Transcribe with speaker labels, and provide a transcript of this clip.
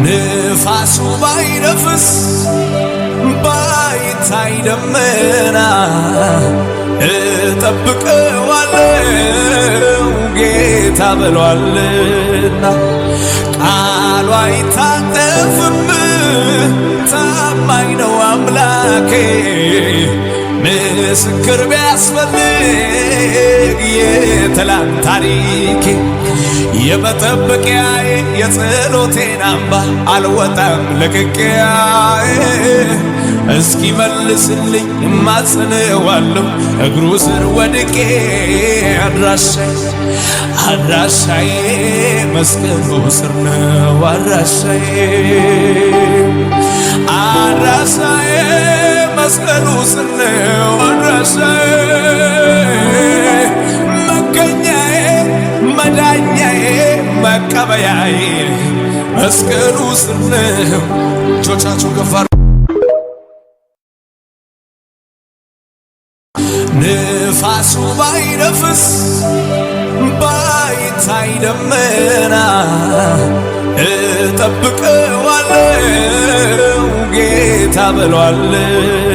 Speaker 1: ንፋሱ ባይነፍስ ባይታይ ደመና እጠብቀዋለሁ ጌታ ብሏልና ቃሉ አይታጠፍም ታማኝ ነው አምላኬ ምስክር ቢያስፈልግ የትላንት ታሪኬ የመጠበቂያዬ የጸሎቴን አምባ አልወጣም ለቅቄያዬ እስኪ መልስልኝ እማጽነዋለሁ እግሩ ስር ወድቄ አድራሻዬ መስቀሉ ስር ነው አድራሻዬ መስቀሉ ስር ነው አድራሻዬ መገኛዬ መዳኛዬ መቀበያዬ መስቀሉ ስር ነው። እጆቻችሁን ከፍ አድርጉ። ንፋሱ ባይነፍስ ባይታይ ደመና እጠብቀዋለሁ ጌታ ብሏልና